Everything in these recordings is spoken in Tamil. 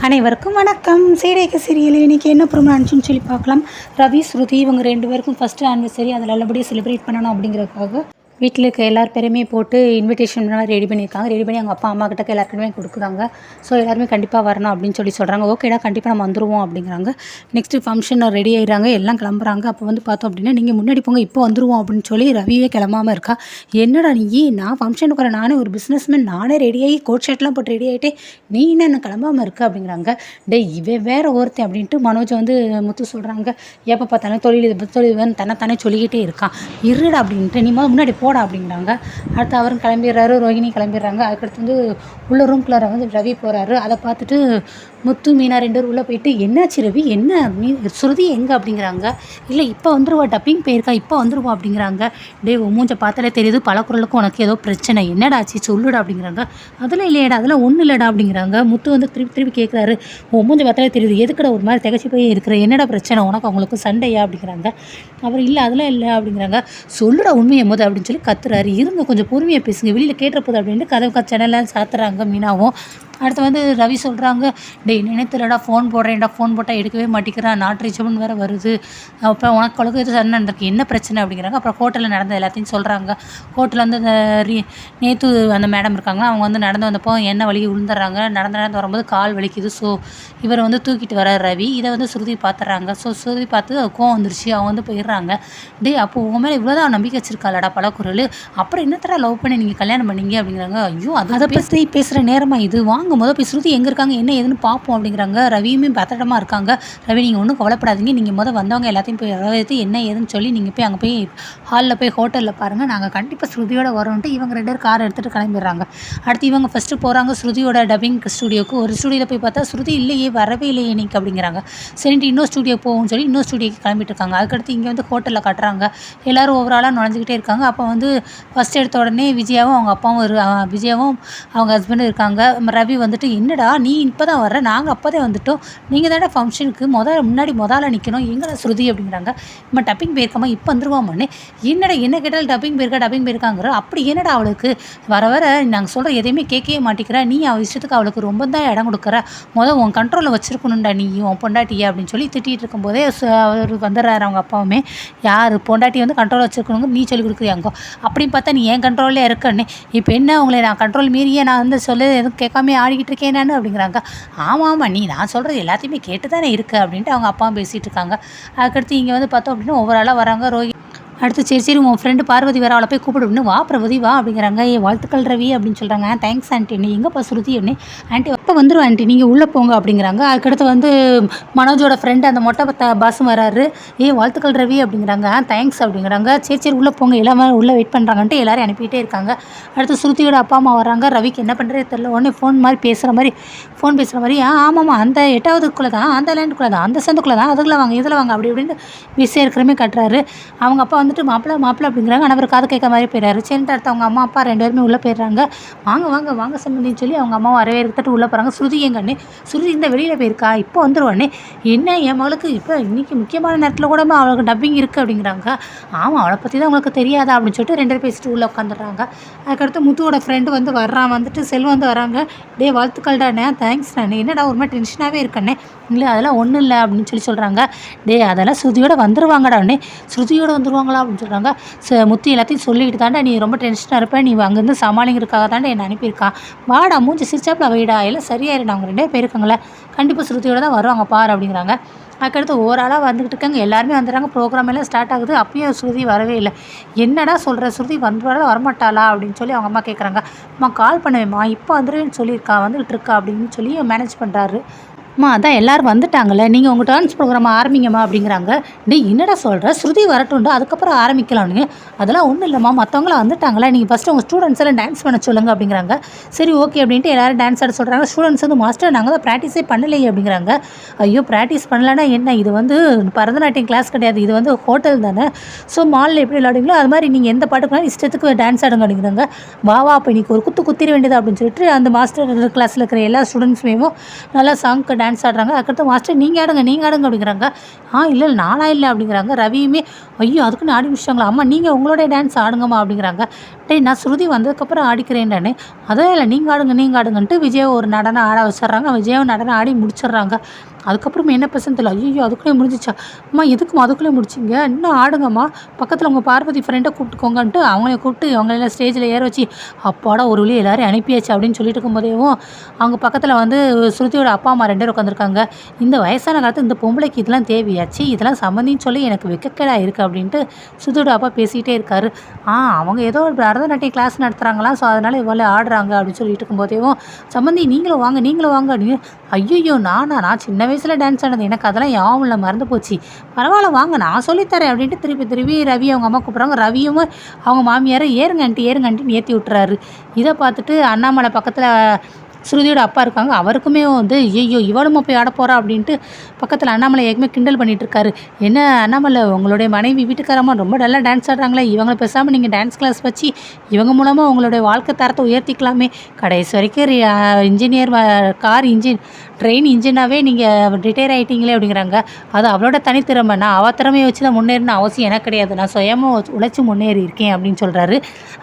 அனைவருக்கும் வணக்கம். சீடைக்கு சீரியல் இன்றைக்கி என்ன ப்ரோமோ அனுப்பிச்சுன்னு சொல்லி பார்க்கலாம். ரவி, ஸ்ருதி இவங்க 2 பேருக்கும் ஃபஸ்ட்டு ஆனிவர்சரி, அதை நல்லபடியாக செலிப்ரேட் பண்ணணும் அப்படிங்கிறதுக்காக வீட்டில் இருக்க எல்லார் பேருமே போட்டு இன்விடேஷன்லாம் ரெடி பண்ணியிருக்காங்க. ரெடி பண்ணி அவங்க அப்பா அம்மா கிட்ட எல்லாருக்குமே கொடுக்குறாங்க. ஸோ எல்லாருமே கண்டிப்பாக வரணும் அப்படின்னு சொல்கிறாங்க. ஓகேடா, கண்டிப்பாக நம்ம வந்துடுவோம் அப்படிங்கிறாங்க. நெக்ஸ்ட்டு ஃபங்க்ஷன் ரெடி ஆகிடுறாங்க, எல்லாம் கிளம்புறாங்க. அப்போ வந்து பார்த்தோம் அப்படின்னா, நீங்கள் முன்னாடி போங்க, இப்போ வந்துடுவோம் அப்படின்னு சொல்லி ரவியே கிளம்பாமல் இருக்கா. என்னடா நீ, நான் ஃபங்க்ஷனுக்கு வரேன், நானே ஒரு பிஸ்னஸ்மேன், நானே ரெடியாகி கோட் ஷர்ட்லாம் போட்டு ரெடி ஆகிட்டே, நீ என்ன கிளம்பாமல் இருக்க அப்படிங்கிறாங்க. இவன் வேறு ஒருத்தன் அப்படின்ட்டு மனோஜ் வந்து முத்து சொல்கிறாங்க. எப்போ பார்த்தாலும் தொழில் தன்னைத்தானே சொல்லிக்கிட்டே இருக்கான், இருடா அப்படின்ட்டு, நீ முன்னாடி போடா அப்படிங்கிறாங்க. அடுத்து அவரும் கிளம்பிடுறாரு, ரோஹிணி கிளம்பிடுறாங்க. அதுக்கடுத்து வந்து உள்ள ரூம்குள்ளார வந்து ரவி போகிறாரு. அதை பார்த்துட்டு முத்து, மீனா 2 பேரும் உள்ளே போயிட்டு, என்னாச்சு ரவி, என்ன ஸ்ருதி எங்கே அப்படிங்கிறாங்க. இல்லை இப்போ வந்துருவா, டப்பிங் போயிருக்கா, இப்போ வந்துருவா அப்படிங்கிறாங்க. மூஞ்சை பார்த்தாலே தெரியுது, பல குரலுக்கும் உனக்கு ஏதோ பிரச்சனை, என்னடாச்சு சொல்லுடா அப்படிங்கிறாங்க. அதெல்லாம் இல்லையடா, அதெல்லாம் ஒன்றும் இல்லைடா அப்படிங்கிறாங்க. முத்து வந்து திருப்பி கேட்குறாரு, மூஞ்சை பார்த்தாலே தெரியுது, எதுக்கடா ஒரு மாதிரி திகச்சு போய் இருக்கிற, என்னடா பிரச்சனை உனக்கு, அவங்களுக்கு சண்டையா அப்படிங்கிறாங்க. அப்புறம் இல்லை அதெல்லாம் இல்லை அப்படிங்கிறாங்க. சொல்லுடா உண்மையை போது அப்படின்னு சொல்லி கத்துறாரு. இருங்க கொஞ்சம் பொறுமையாக பேசுங்க, வெளியில் கேட்டுறப்போது அப்படின்ட்டு கதவு சேனல்லாம் சாத்துறாங்க மீனாவும். அடுத்து வந்து ரவி சொல்கிறாங்க, நினைத்துலடா, ஃபோன் போடுறேன்டா, ஃபோன் போட்டால் எடுக்கவே மாட்டேங்கிறான், நாட் ரீச்சபிள்னு வேறு வருது, அப்புறம் உனக்கு எது சண்டை நடந்திருக்கு, என்ன பிரச்சனை அப்படிங்கிறாங்க. அப்புறம் ஹோட்டலில் நடந்த எல்லாத்தையும் சொல்கிறாங்க. ஹோட்டலில் வந்து நேற்று அந்த மேடம் இருக்காங்க, அவங்க வந்து நடந்து வந்தப்போ என்ன வலி விழுந்துடுறாங்க, நடந்து வரும்போது கால் வலிக்குது. ஸோ இவரை வந்து தூக்கிட்டு வர ரவி, இதை வந்து ஸ்ருதி பார்த்துட்றாங்க. ஸோ ஸ்ருதி பார்த்து கோவம் வந்துருச்சு, அவங்க வந்து போயிடுறாங்க. அப்போ உன் மேலே இவ்வளோதான் நம்பிக்கை வச்சிருக்காளடா பலக்குரல், அப்புறம் என்னத்தடா லவ் பண்ணி நீங்கள் கல்யாணம் பண்ணீங்க அப்படிங்கிறாங்க. ஐயோ, அதை பற்றி பேசுகிற நேரமாக இது, வாங்க முதல் போய் ஸ்ருதி எங்கே இருக்காங்க, என்ன ஏதுன்னு பார்ப்போம் அப்படிங்கிறாங்க. ரவியுமே பத்திரமா இருக்காங்க. ரவி, நீங்கள் ஒன்றும் கவலைப்படாதீங்க, நீங்கள் வந்தவங்க எல்லாத்தையும் போய் வரவேற்று என்ன ஏதுன்னு சொல்லி நீங்கள் போய் அங்கே போய் ஹாலில் போய் ஹோட்டலில் பாருங்கள், நாங்கள் கண்டிப்பாக ஸ்ருதியோட வரோன்ட்டு இவங்க 2 பேர் கார் எடுத்துகிட்டு கிளம்பிடுறாங்க. அடுத்து இவங்க ஃபஸ்ட்டு போகிறாங்க ஸ்ருதியோட டப்பிங் ஸ்டுடியோக்கு. ஒரு ஸ்டுடியோவில் போய் பார்த்தா ஸ்ருதி இல்லையே, வரவே இல்லையே இன்னைக்கு அப்படிங்கிறாங்க. சரின்ட்டு இன்னொரு ஸ்டுடியோ போகும்னு சொல்லி இன்னொரு ஸ்டுடியோக்கு கிளம்பிட்டு இருக்காங்க. அதுக்கடுத்து இங்கே வந்து ஹோட்டலில் காட்டுறாங்க. எல்லோரும் ஓவராலாக நுழைஞ்சிக்கிட்டே இருக்காங்க. அப்போ வந்து ஃபஸ்ட் எடுத்த உடனே விஜயாவும் அவங்க அப்பாவும் விஜயாவும் அவங்க ஹஸ்பண்டும் இருக்காங்க. ரவி வந்துட்டு, என்னடா நீ இப்போ தான் வர்ற, நாங்கள் அப்போ தான் வந்துட்டோம், நீங்கள் தானே ஃபங்க்ஷனுக்கு முதல்ல நிற்கணும், எங்கடா ஸ்ருதி அப்படிங்கிறாங்க. நம்ம டப்பிங் போயிருக்காமா, இப்போ வந்துருவாமான்னு. என்னடா என்ன கேட்டாலும் டப்பிங் போயிருக்காங்கிற, அப்படி என்னடா அவளுக்கு வர நாங்கள் சொல்கிற எதையுமே கேட்கவே மாட்டேங்கிற, நீ அவள் இஷ்டத்துக்கு அவளுக்கு ரொம்ப தான் இடம் கொடுக்குற, உன் கண்ட்ரோலில் வச்சுருக்கணும்டா நீ உன் பொண்டாட்டியை அப்படின்னு சொல்லி திட்டிகிட்டு இருக்கும்போதே அவர் வந்துடுறாரு. அவங்க அப்பாவுமே, யார் பொண்டாட்டி வந்து கண்ட்ரோலில் வச்சுருக்கணுங்க நீ சொல்லி கொடுக்குறியாங்கோ, அப்படின்னு பார்த்தா நீ என் கண்ட்ரோல்லே இருக்கன்னு, இப்போ என்ன உங்களை நான் கண்ட்ரோல் மீறியே நான் வந்து சொல்லி எதுவும் கேட்காம ஆடிக்கிட்டு இருக்கேன் நான் அப்படிங்கிறாங்க. ஆமாம், நீ நான் சொல்கிறது எல்லாத்தையுமே கேட்டு தானே இருக்குது அப்படின்ட்டு அவங்க அப்பாவும் பேசிகிட்டு இருக்காங்க. அதுக்கடுத்து இங்கே வந்து பார்த்தோம் அப்படின்னா ஓவராலாக வராங்க ரோஹி. அடுத்து சரி உன் ஃப்ரெண்டு பார்வதி வர, அவளை போய் கூப்பிடுன்னு, வா பிரவதி வா அப்படிங்கிறாங்க. வாழ்த்துக்கள் ரவி அப்படின்னு சொல்கிறாங்க. தேங்க்ஸ் ஆண்டி, நீ எங்கேப்பா ஸ்ருதி அப்படின்னு. ஆண்டி எப்போ வந்துடும் ஆண்டி, நீங்கள் உள்ளே போங்க அப்படிங்கிறாங்க. அதுக்கடுத்து வந்து மனோஜோட ஃப்ரெண்டு அந்த மொட்டை பாஸும் வராரு. வாழ்த்துக்கள் ரவி அப்படிங்கிறாங்க. தேங்க்ஸ் அப்படிங்கிறாங்க. சரி உள்ளே போங்க, எல்லாமே உள்ளே வெயிட் பண்ணுறாங்கன்ட்டு எல்லோரும் அனுப்பிட்டே இருக்காங்க. அடுத்து ஸ்ருதியோட அப்பா அம்மா வராங்க. ரவிக்கு என்ன பண்ணுறதே தெரியல. உடனே ஃபோன் பேசுகிற மாதிரி ஆமாம்மா, அந்த 8வதுக்குள்ளே தான், அந்த லேண்டுக்குள்ளே தான், அந்த சந்துக்குள்ளே தான், அதுக்குள்ளே வாங்க இதில் வாங்க அப்படி இப்படின்னு பிஸியாக இருக்கிறமே கட்டுறாரு. அவங்க அப்பா வந்துட்டு மாப்பிள்ளை அப்படிங்கிறாங்க. ஆனால் அவர் காது கேட்க மாதிரி போயிடுறாரு. சரின்ட்டு அடுத்து அவங்க அம்மா அப்பா 2 பேருமே உள்ளே போயிடுறாங்க. வாங்க சம்பந்தின்னு சொல்லி அவங்க அம்மாவும் வரவேற்கிட்டு உள்ளே போகிறாங்க. ஸ்ருதி எங்கன்னு, ஸ்ருதி இந்த வெளியில் போயிருக்கா, இப்போ வந்துடுவானே, என்ன என் மகளுக்கு இப்போ இன்றைக்கி முக்கியமான நேரத்தில் கூட அவளுக்கு டப்பிங் இருக்குது அப்படிங்கிறாங்க. ஆமாம், அவளை பற்றி தான் உங்களுக்கு தெரியாதா அப்படின்னு சொல்லிட்டு 2 பேரும் பேசிட்டு உள்ளே உட்காந்துடுறாங்க. அதுக்கடுத்து முத்துவோட ஃப்ரெண்டு வந்து வந்துட்டு செல்வம் வந்து வராங்க. வாழ்த்துக்கள்டாண்ணே, தேங்க்ஸ் நானே, என்னடா ஒரு மாதிரி டென்ஷனாகவே இருக்கண்ணே. இல்லை அதெல்லாம் ஒன்றும் இல்லை அப்படின்னு சொல்கிறாங்க. அதெல்லாம் ஸ்ருதியோட வந்துடுவாங்கடாண்ணே. ஸ்ருதியோட வந்துடுவாங்களா அப்படின்னு சொல்கிறாங்க. முத்து எல்லாத்தையும் சொல்லிட்டு தாண்டா, நீ ரொம்ப டென்ஷனாக இருப்பேன், நீ அங்கேருந்து சமாளிங்கிறதுக்காக தாண்டா என்னை அனுப்பியிருக்கான், வாடா மூஞ்சி சிரிச்சாப்பில் வைடா, எல்லாம் சரியாயிடும், அவங்க 2 பேர் போயிருக்காங்களே, கண்டிப்பாக ஸ்ருதியோட தான் வருவாங்க பாரு அப்படிங்கிறாங்க. அதுக்கடுத்து ஓவராலாக வந்துக்கிட்டு இருக்காங்க. எல்லாருமே வந்துடுறாங்க. ப்ரோக்ராம் எல்லாம் ஸ்டார்ட் ஆகுது. அப்பயும் ஸ்ருதி வரவே இல்லை. என்னடா சொல்கிற, ஸ்ருதி வரமாட்டாளா அப்படின்னு சொல்லி அவங்க அம்மா கேட்குறாங்க. அம்மா கால் பண்ணுவேம்மா, இப்போ வந்துடுவேன்னு சொல்லியிருக்கா, வந்துக்கிட்டு இருக்கா அப்படின்னு சொல்லி மேனேஜ் பண்ணுறாரு. அதான் எல்லோரும் வந்துட்டாங்கல்ல, நீங்கள் உங்கள் டான்ஸ் ப்ரோக்ராம் ஆரம்பிங்கம்மா அப்படிங்கிறாங்க. என்னடா சொல்கிற, ஸ்ருதி வரட்டும்டா அதுக்கப்புறம் ஆரம்பிக்கலான்னு. அதெல்லாம் ஒன்றும் இல்லைம்மா, மற்றவங்களாம் வந்துட்டாங்களா, நீங்கள் ஃபஸ்ட்டு உங்கள் ஸ்டூடெண்ட்ஸ் எல்லாம் டான்ஸ் பண்ண சொல்லுங்கள் அப்படிங்கிறாங்க. சரி ஓகே அப்படின்ட்டு எல்லோரும் டான்ஸ் ஆட சொல்கிறாங்க. ஸ்டூடெண்ட்ஸ் வந்து மாஸ்டர் நாங்கள் தான் ப்ராக்டிஸே பண்ணலையே அப்படிங்கிறாங்க. ஐயோ, ப்ராக்டிஸ் பண்ணலன்னா என்ன, இது வந்து பரதநாட்டியம் கிளாஸ் கிடையாது, இது வந்து ஹோட்டல் தானே. ஸோ மாலில் எப்படி விளையாடுங்களோ அது மாதிரி நீங்கள் எந்த பாட்டுக்குனாலும் இஷ்டத்துக்கு டான்ஸ் ஆடுங்க அப்படிங்கிறாங்க. அப்போ இன்றைக்கி ஒரு குத்திர வேண்டியது அப்படின்னு சொல்லிட்டு அந்த மாஸ்டர் கிளாஸில் இருக்கிற எல்லா ஸ்டூடெண்ட்ஸுமே நல்லா சாங்க்கு டான்ஸ் ஆடுறாங்க. அதுக்கடுத்து மாஸ்டர் நீங்கள் ஆடுங்க அப்படிங்கிறாங்க. இல்லை நானா இல்லை அப்படிங்கிறாங்க. ரவியுமே ஐயோ அதுக்குன்னு ஆடி முடிச்சிட்டாங்களா, அம்மா நீங்கள் உங்களுடைய டான்ஸ் ஆடுங்கம்மா அப்படிங்கிறாங்க. டேய் நான் ஸ்ருதி வந்ததுக்கப்புறம் ஆடிக்கிறேன்டானே, அதான் இல்லை நீங்கள் ஆடுங்கன்ட்டு விஜய் ஒரு நடனம் ஆட வச்சிட்றாங்க. விஜயும் நடனம் ஆடி முடிச்சிடுறாங்க. அதுக்கப்புறம் என்ன பிரச்சனை தெரியல. ஐயோ அதுக்குள்ளே முடிஞ்சிச்சா, அம்மா எதுக்குமா அதுக்குள்ளே முடிச்சிங்க, இன்னும் ஆடுங்கம்மா, பக்கத்தில் உங்கள் பார்வதி ஃப்ரெண்டை கூப்பிட்டுக்கோங்கன்ட்டு அவங்கள கூப்பிட்டு அவங்களெல்லாம் ஸ்டேஜில் ஏற வச்சு அப்பாடா ஒரு வழி எல்லாரையும் அனுப்பியாச்சு அப்படின்னு சொல்லிட்டு இருக்கும்போதேவும் அவங்க பக்கத்தில் வந்து ஸ்ருதியோட அப்பா அம்மா 2 பேர் உட்காந்துருக்காங்க. இந்த வயசான காலத்து இந்த பொம்பளைக்கு இதெல்லாம் தேவையாச்சு, இதெல்லாம் சம்மந்தின்னு சொல்லி எனக்கு வெக்கக்கேடா இருக்குது அப்படின்ட்டு ஸ்ருதியோட அப்பா பேசிக்கிட்டே இருக்காரு. அவங்க ஏதோ ஒரு பரதநாட்டியம் கிளாஸ் நடத்துகிறாங்களாம், ஸோ அதனால் இவ்வளோ ஆடுறாங்க அப்படின்னு சொல்லிட்டு இருக்கும்போதேவும் சம்மந்தி நீங்களும் வாங்க அப்படின்னு. ஐயோ நான் சின்ன வயசில் டான்ஸ் ஆனது, எனக்கு அதெல்லாம் ஞாபகம் இல்லை, மறந்து போச்சு, பரவாயில்ல வாங்க நான் சொல்லித்தரேன் அப்படின்ட்டு திருப்பி ரவி அவங்க அம்மா கூப்பிட்றாங்க. ரவியும் அவங்க மாமியாரை ஏறுங்கன்ட்டு ஏற்றி விட்டுறாரு. இதை பார்த்துட்டு அண்ணாமலை பக்கத்தில் ஸ்ருதியோட அப்பா இருக்காங்க. அவருக்குமே வந்து ஐயோ இவளும் போய் ஆட போகிறா அப்படின்ட்டு பக்கத்தில் அண்ணாமலை ஏற்கனவே கிண்டல் பண்ணிகிட்டு இருக்காரு. என்ன அண்ணாமலை உங்களுடைய மனைவி வீட்டுக்காரம்மா ரொம்ப நல்லா டான்ஸ் ஆடுறாங்களே, இவங்களை பேசாமல் நீங்கள் டான்ஸ் கிளாஸ் வச்சு இவங்க மூலமாக உங்களுடைய வாழ்க்கை தரத்தை உயர்த்திக்கலாமே, கடைசி வரைக்கும் கார் ட்ரெயின் இன்ஜினாகவே நீங்கள் ரிட்டையர் ஆகிட்டீங்களே அப்படிங்கிறாங்க. அது அவளோட தனித்திறமை, நான் அவள் திறமையை வச்சு தான் முன்னேறின அவசியம் எனக்கு கிடையாது, நான் சுயமாக உழைச்சி முன்னேறி இருக்கேன் அப்படின்னு சொல்கிறாரு.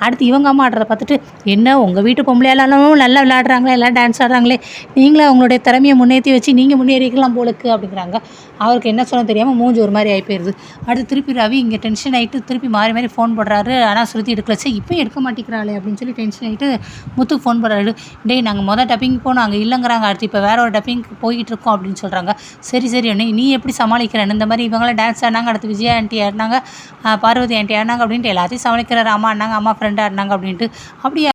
அடுத்து இவங்க அம்மா ஆடுறத பார்த்துட்டு என்ன உங்கள் வீட்டு பொம்பளையாலும் நல்லா விளையாடுறாங்களே, எல்லாம் டான்ஸ் ஆடுறாங்களே, நீங்களே அவங்களுடைய திறமையை முன்னேற்றி வச்சு நீங்கள் முன்னேறிக்கலாம் போலுக்கு அப்படிங்கிறாங்க. அவருக்கு என்ன சொல்ல தெரியாமல் மூஞ்சி ஒரு மாதிரி ஆகி போயிடுது. அடுத்து திருப்பி ரவி இங்கே டென்ஷன் ஆகிட்டு திருப்பி மாறி ஃபோன் போடுறாரு. ஆனால் ஸ்ருதி எடுக்கலச்சு, இப்போ எடுக்க மாட்டேங்கிறாளே அப்படின்னு சொல்லி டென்ஷன் ஆகிட்டு முத்துக்கு ஃபோன் போடுறாரு. டேய் நாங்கள் மொதல் டப்பிங் போனோம், அங்கே இல்லைங்கிறாங்க, அடுத்து இப்போ வேற ஒரு டப்பிங்க்கு போய்கிட்டு இருக்கோம் அப்படின்னு சொல்கிறாங்க. சரி அண்ணே நீ எப்படி சமாளிக்கிறேன்னு, இந்த மாதிரி இவங்களாம் டான்ஸ் ஆடினாங்க, அடுத்து விஜயா ஆண்டி ஆடினாங்க, பார்வதி ஆண்டி ஆடினாங்க அப்படின்ட்டு எல்லாத்தையும் சமாளிக்கிறாரு. அம்மா ஆடினாங்க, அம்மா ஃப்ரெண்டு ஆடினாங்க அப்படின்ட்டு. அப்படியே